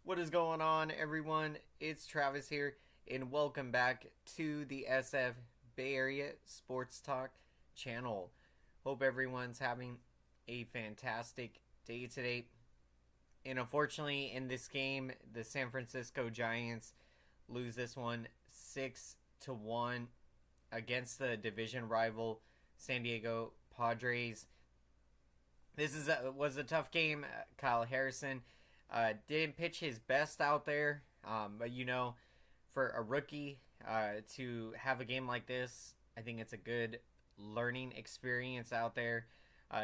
What is going on, everyone? It's Travis here, and welcome back to the SF Bay Area SportsTalk channel. Hope everyone's having a fantastic day today. And unfortunately, in this game, the San Francisco Giants lose this one 6-1 against the division rival San Diego Padres. This was a tough game. Kyle Harrison didn't pitch his best out there, but for a rookie to have a game like this, I think it's a good learning experience out there.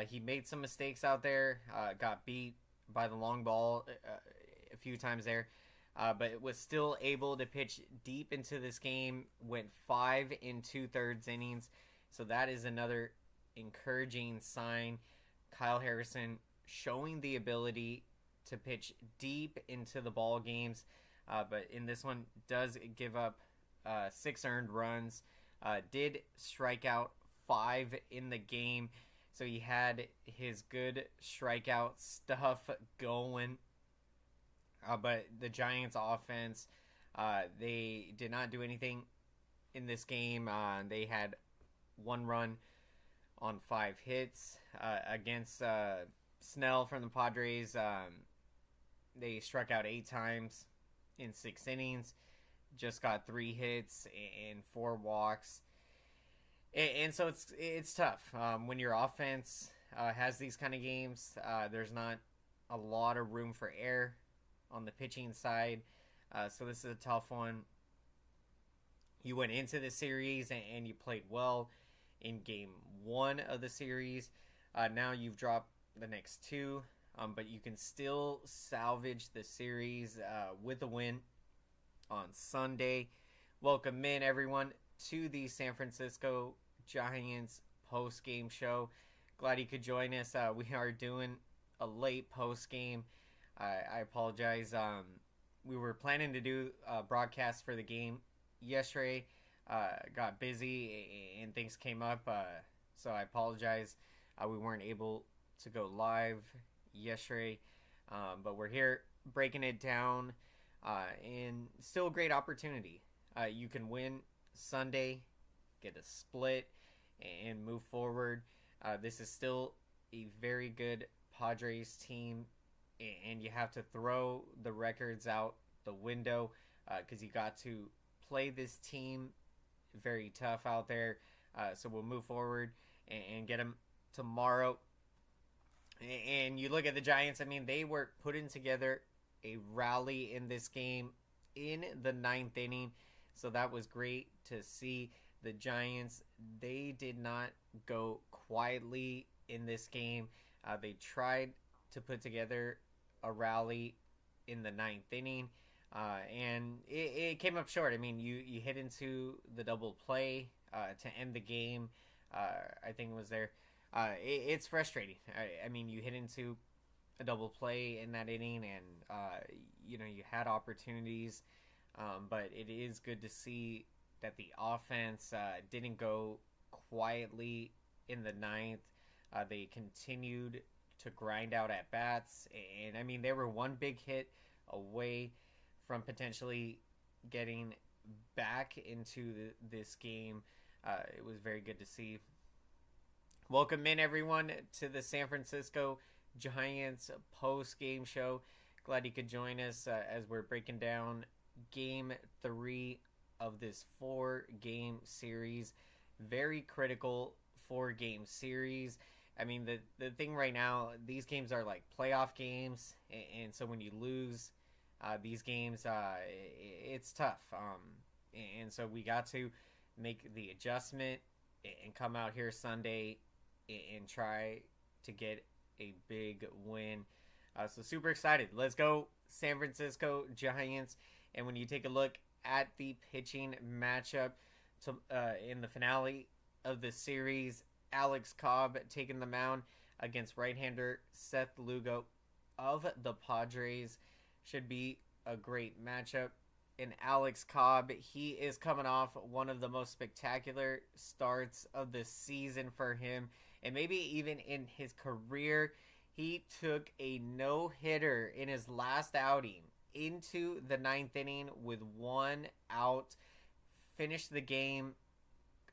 He made some mistakes out there, got beat by the long ball a few times there, but was still able to pitch deep into this game. Went 5 2/3 innings, so that is another encouraging sign. Kyle Harrison showing the ability to pitch deep into the ball games, but in this one does give up 6 earned runs. Did strike out 5 in the game, so he had his good strikeout stuff going. But the Giants offense, they did not do anything in this game. They had 1 run on 5 hits against Snell from the Padres. They struck out 8 times in 6 innings, just got 3 hits and 4 walks, and so it's tough when your offense has these kind of games. There's not a lot of room for error on the pitching side, so this is a tough one. You went into the series and you played well in game 1 of the series. Now you've dropped the next 2, but you can still salvage the series with a win on Sunday. Welcome in, everyone, to the San Francisco Giants post-game show. Glad you could join us. We are doing a late post-game. I apologize. We were planning to do a broadcast for the game yesterday. Got busy and things came up, so I apologize. We weren't able to go live yesterday, but we're here breaking it down, and still a great opportunity. You can win Sunday, get a split, and move forward. This is still a very good Padres team, and you have to throw the records out the window because you got to play this team very tough out there. So we'll move forward and get them tomorrow. And you look at the Giants, I mean, they were putting together a rally in this game in the 9th inning. So that was great to see. The Giants, they did not go quietly in this game. They tried to put together a rally in the 9th inning. And it came up short. I mean, you hit into the double play to end the game. I think it was there. It's frustrating. I mean, you hit into a double play in that inning, and you had opportunities, but it is good to see that the offense didn't go quietly in the 9th. They continued to grind out at bats, and I mean, they were one big hit away from potentially getting back into this game. It was very good to see. Welcome in, everyone, to the San Francisco Giants post-game show. Glad you could join us as we're breaking down Game 3 of this 4-game series. Very critical 4-game series. I mean, the thing right now, these games are like playoff games, and so when you lose these games, it's tough. And so we got to make the adjustment and come out here Sunday and try to get a big win. So super excited. Let's go San Francisco Giants. And when you take a look at the pitching matchup in the finale of the series, Alex Cobb taking the mound against right-hander Seth Lugo of the Padres. Should be a great matchup. And Alex Cobb, he is coming off one of the most spectacular starts of the season for him, and maybe even in his career. He took a no-hitter in his last outing into the ninth inning with one out, finish the game,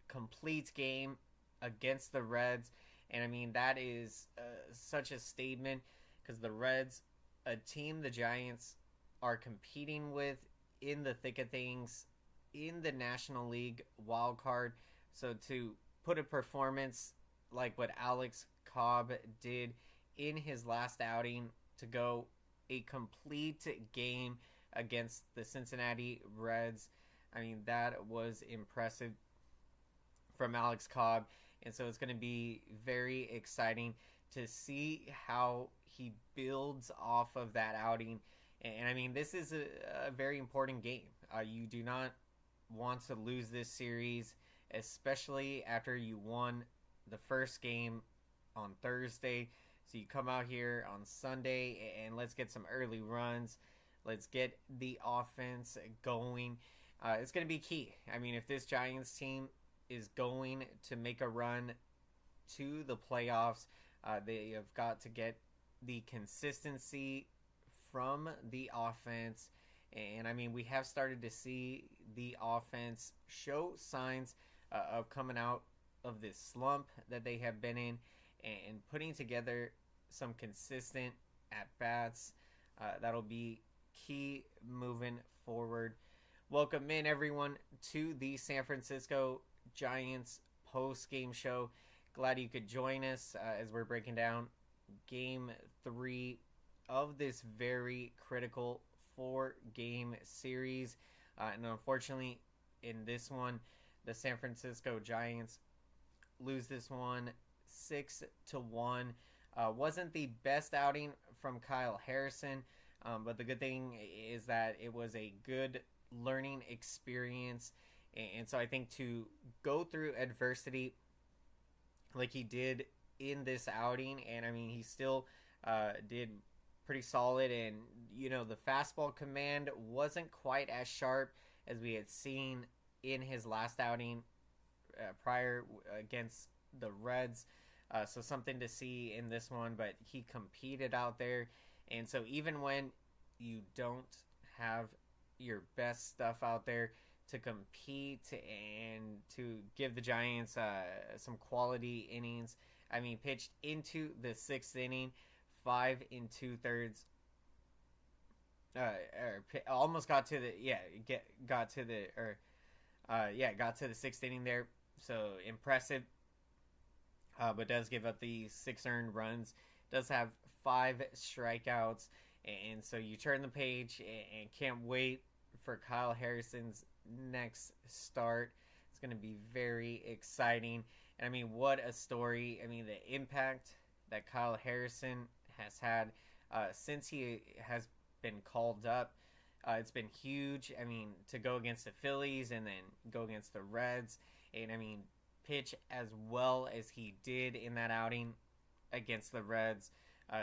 complete game against the Reds. And I mean, that is such a statement because the Reds, a team the Giants are competing with in the thick of things in the National League wild card. So to put a performance like what Alex Cobb did in his last outing, to go a complete game against the Cincinnati Reds, I mean, that was impressive from Alex Cobb. And so it's going to be very exciting to see how he builds off of that outing. And I mean, this is a very important game. You do not want to lose this series, especially after you won the first game on Thursday. So you come out here on Sunday and let's get some early runs. Let's get the offense going. It's going to be key. I mean, if this Giants team is going to make a run to the playoffs, they have got to get the consistency from the offense. And I mean, we have started to see the offense show signs of coming out of this slump that they have been in and putting together some consistent at-bats. That'll be key moving forward. Welcome in, everyone, to the San Francisco Giants post-game show. Glad you could join us as we're breaking down Game 3 of this very critical 4-game series. And unfortunately, in this one, the San Francisco Giants lose this one 6-1. Wasn't the best outing from Kyle Harrison, but the good thing is that it was a good learning experience. And so I think to go through adversity like he did in this outing, and I mean, he still did pretty solid, and you know, the fastball command wasn't quite as sharp as we had seen in his last outing prior against the Reds. So something to see in this one, but he competed out there. And so even when you don't have your best stuff out there to compete and to give the Giants some quality innings, I mean, pitched into the 6th inning, 5 2/3. Almost got to the got to the 6th inning there. So impressive. But does give up the 6 earned runs. Does have 5 strikeouts, and so you turn the page and can't wait for Kyle Harrison's next start. It's going to be very exciting. And I mean, what a story. I mean, the impact that Kyle Harrison has had since he has been called up, it's been huge. I mean, to go against the Phillies and then go against the Reds, and I mean, pitch as well as he did in that outing against the Reds.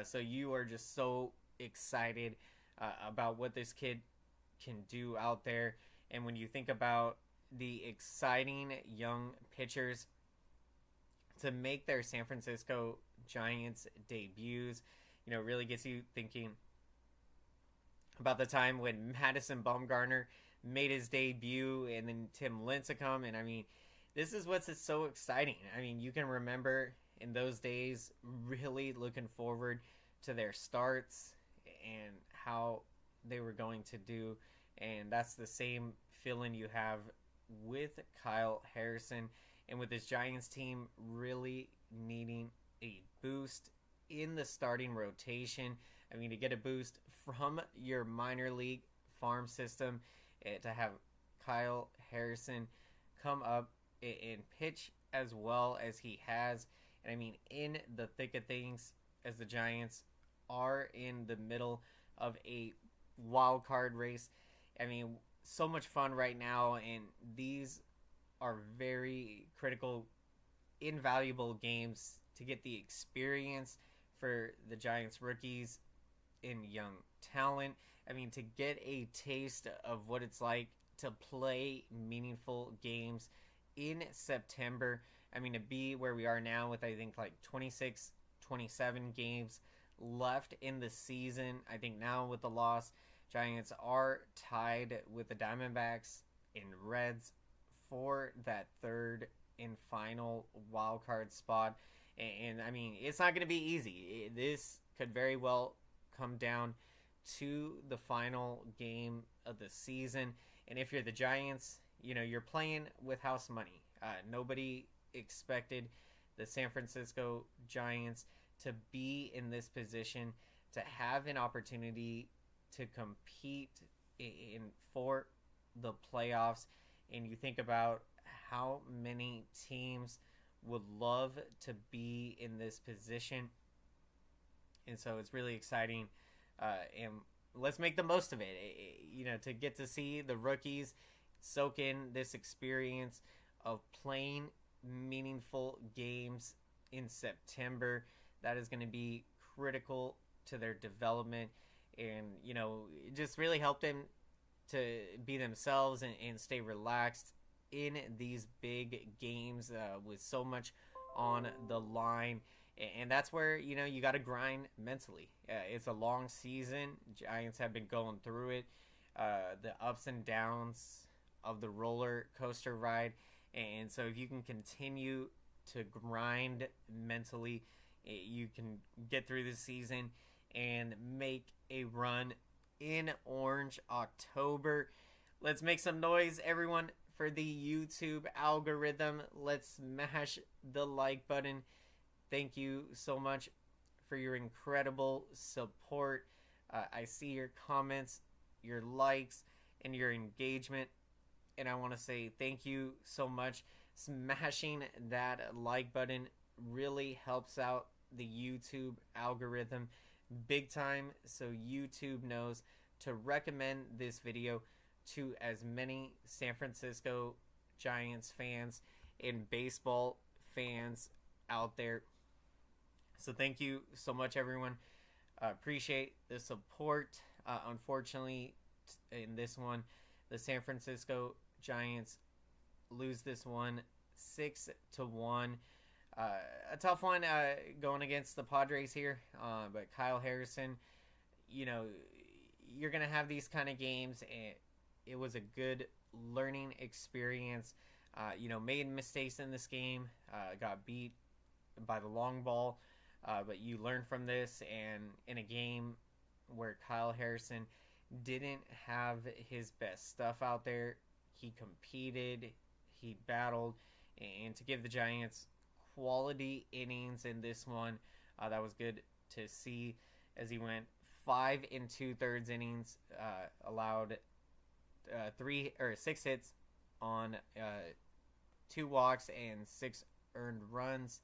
So you are just so excited about what this kid can do out there. And when you think about the exciting young pitchers to make their San Francisco Giants debuts, you know, really gets you thinking about the time when Madison Bumgarner made his debut, and then Tim Lincecum. And I mean, this is what's so exciting. I mean, you can remember in those days really looking forward to their starts and how they were going to do. And that's the same feeling you have with Kyle Harrison and with this Giants team really needing a boost in the starting rotation. I mean, to get a boost from your minor league farm system, to have Kyle Harrison come up and pitch as well as he has. And I mean, in the thick of things, as the Giants are in the middle of a wild card race. I mean, so much fun right now, and these are very critical, invaluable games to get the experience for the Giants rookies in young talent. I mean, to get a taste of what it's like to play meaningful games in September. I mean, to be where we are now with, I think, like 26, 27 games left in the season. I think now with the loss Giants are tied with the Diamondbacks and Reds for that third and final wild card spot. And I mean, it's not going to be easy. This could very well come down to the final game of the season. And if you're the Giants, you're playing with house money. Nobody expected the San Francisco Giants to be in this position, to have an opportunity to compete for the playoffs. And you think about how many teams would love to be in this position. And so it's really exciting. And let's make the most of it, to get to see the rookies soak in this experience of playing meaningful games in September. That is going to be critical to their development, and it just really helped them to be themselves and stay relaxed in these big games with so much on the line. And that's where you got to grind mentally. It's a long season. Giants have been going through it, the ups and downs of the roller coaster ride. And so if you can continue to grind mentally, you can get through the season and make a run in Orange October. Let's make some noise, everyone, for the YouTube algorithm. Let's smash the like button. Thank you so much for your incredible support. I see your comments, your likes, and your engagement. And I want to say thank you so much. Smashing that like button really helps out the YouTube algorithm big time, so YouTube knows to recommend this video to as many San Francisco Giants fans and baseball fans out there. So thank you so much, everyone. Appreciate the support. Unfortunately, in this one, the San Francisco Giants lose this one 6-1. A tough one going against the Padres here, but Kyle Harrison, you're going to have these kind of games, and it was a good learning experience. Made mistakes in this game, got beat by the long ball, but you learn from this, and in a game where Kyle Harrison didn't have his best stuff out there, he competed, he battled, and to give the Giants quality innings in this one, that was good to see, as he went 5 2/3 innings, allowed 6 hits on 2 walks and 6 earned runs,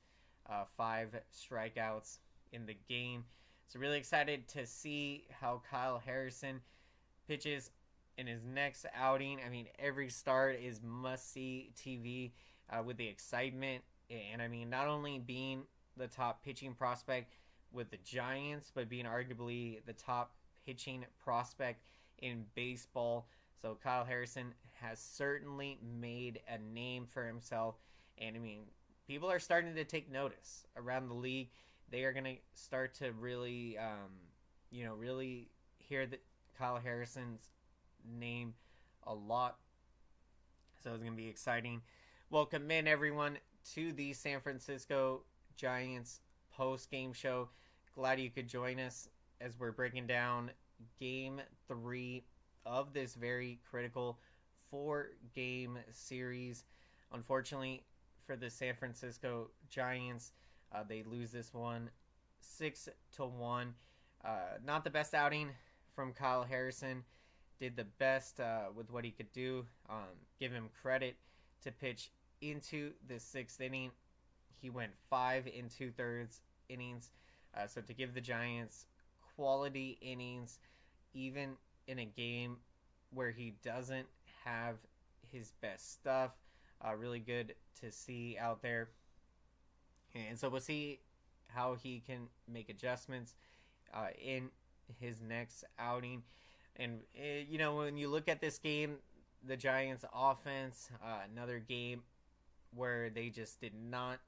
5 strikeouts in the game. So really excited to see how Kyle Harrison pitches in his next outing. I mean, every start is must-see TV with the excitement. And I mean, not only being the top pitching prospect with the Giants, but being arguably the top pitching prospect in baseball. So Kyle Harrison has certainly made a name for himself. And I mean, people are starting to take notice around the league. They are going to start to really, really hear that Kyle Harrison's name a lot. So it's going to be exciting. Welcome in, everyone, to the San Francisco Giants post-game show. Glad you could join us as we're breaking down Game 3 of this very critical 4-game series. Unfortunately for the San Francisco Giants, they lose this one 6-1. Not the best outing from Kyle Harrison. Did the best with what he could do. Give him credit to pitch into the 6th inning. He went 5 2/3 innings. So to give the Giants quality innings, even in a game where he doesn't have his best stuff, really good to see out there. And so we'll see how he can make adjustments in his next outing. And, when you look at this game, the Giants offense, another game where they just did not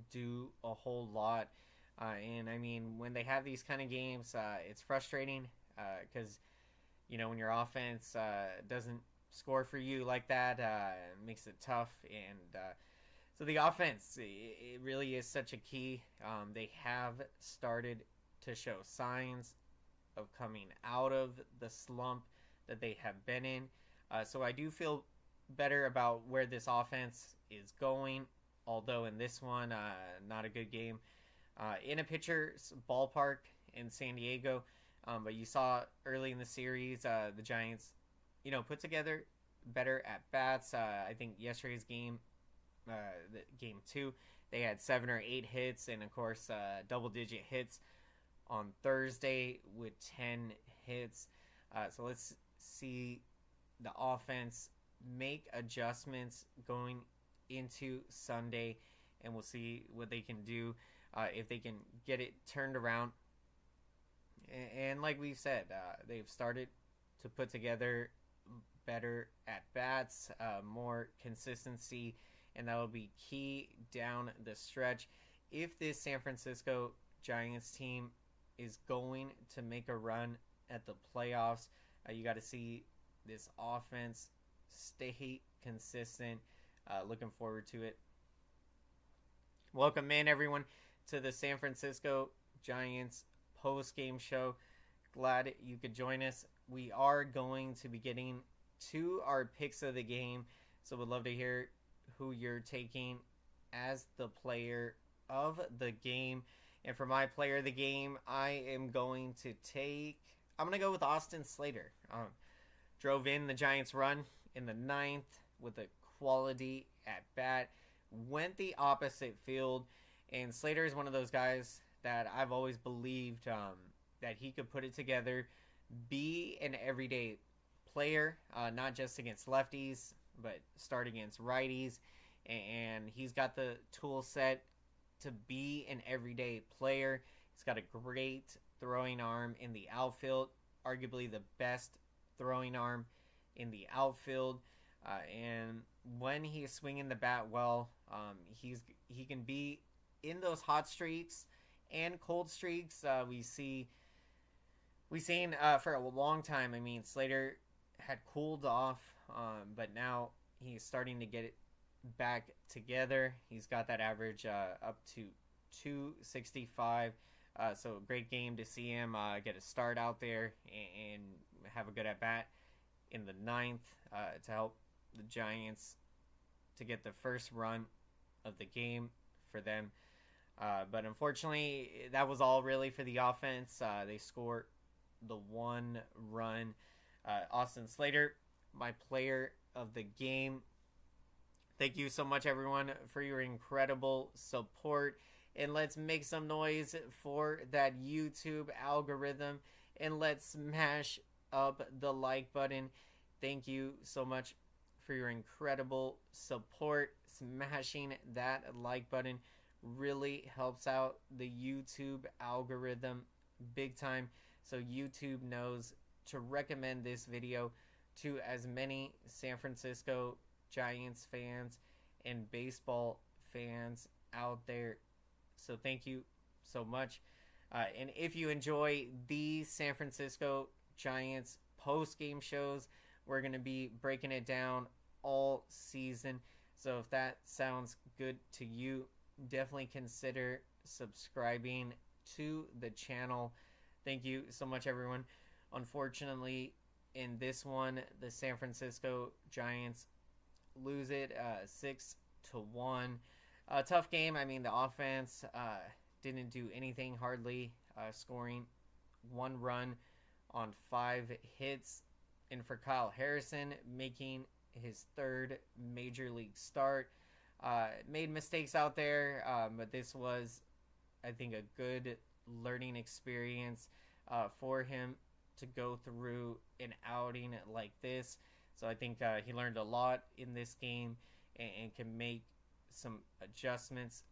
do a whole lot. And I mean, when they have these kind of games, it's frustrating because, when your offense doesn't score for you like that, it makes it tough. And so the offense, it really is such a key. They have started to show signs of coming out of the slump that they have been in. So I do feel better about where this offense is going, although in this one, not a good game. In a pitcher's ballpark in San Diego, but you saw early in the series, the Giants, put together better at bats. I think yesterday's game, game 2, they had 7 or 8 hits, and of course, double-digit hits on Thursday with 10 hits. So let's see the offense make adjustments going into Sunday, and we'll see what they can do, if they can get it turned around. And like we've said, they've started to put together better at bats, more consistency, and that will be key down the stretch. If this San Francisco Giants team is going to make a run at the playoffs, you got to see this offense stay consistent. Looking forward to it. Welcome in, everyone, to the San Francisco Giants post-game show. Glad you could join us. We are going to be getting to our picks of the game, so we'd love to hear who you're taking as the player of the game. And for my player of the game, I'm going to go with Austin Slater. Drove in the Giants' run in the 9th with a quality at bat. Went the opposite field, and Slater is one of those guys that I've always believed that he could put it together, be an everyday player, not just against lefties, but start against righties. And he's got the tool set to be an everyday player. He's got a great throwing arm in the outfield, arguably the best throwing arm in the outfield. And when he's swinging the bat well, he can be in those hot streaks and cold streaks. We've seen for a long time. I mean, Slater had cooled off, but now he's starting to get it back together. He's got that average up to 265. So great game to see him get a start out there and have a good at bat in the 9th to help the Giants to get the first run of the game for them. But unfortunately, that was all really for the offense. They scored the 1 run. Austin Slater, my player of the game. Thank you so much, everyone, for your incredible support. And let's make some noise for that YouTube algorithm. And let's smash up the like button. Thank you so much for your incredible support. Smashing that like button really helps out the YouTube algorithm big time, so YouTube knows to recommend this video to as many San Francisco Giants fans and baseball fans out there. So thank you so much. And if you enjoy these San Francisco Giants post-game shows, we're going to be breaking it down all season. So if that sounds good to you, definitely consider subscribing to the channel. Thank you so much, everyone. Unfortunately, in this one, the San Francisco Giants lose it 6-1. A tough game. I mean, the offense didn't do anything hardly, scoring 1 run on 5 hits. And for Kyle Harrison, making his 3rd major league start, made mistakes out there, but this was, I think, a good learning experience for him to go through an outing like this. So I think he learned a lot in this game and can make some adjustments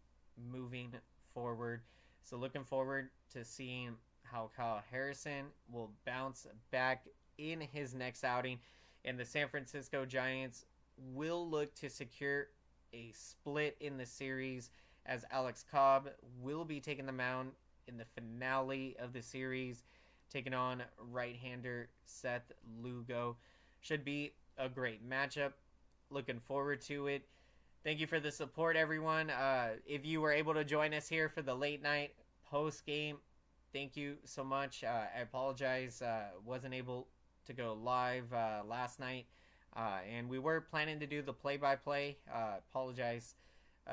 moving forward. So looking forward to seeing how Kyle Harrison will bounce back in his next outing. And the San Francisco Giants will look to secure a split in the series, as Alex Cobb will be taking the mound in the finale of the series taking on right-hander Seth Lugo. Should be a great matchup. Looking forward to it. Thank you for the support, everyone. If you were able to join us here for the late night post game, thank you so much. I apologize. Wasn't able to go live last night. And we were planning to do the play-by-play. Apologize.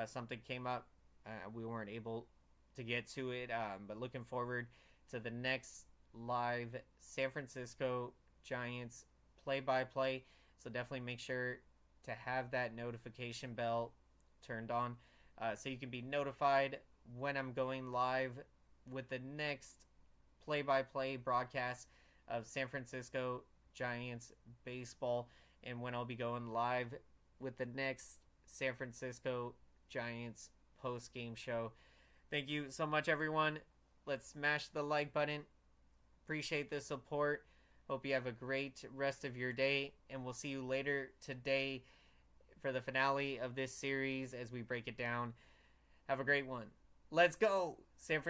Something came up. We weren't able to get to it. But looking forward to the next live San Francisco Giants play-by-play. So definitely make sure to have that notification bell turned on so you can be notified when I'm going live with the next play-by-play broadcast of San Francisco Giants baseball, and when I'll be going live with the next San Francisco Giants post-game show. Thank you so much, everyone. Let's smash the like button. Appreciate the support. Hope you have a great rest of your day, and we'll see you later today for the finale of this series as we break it down. Have a great one. Let's go, San Francisco.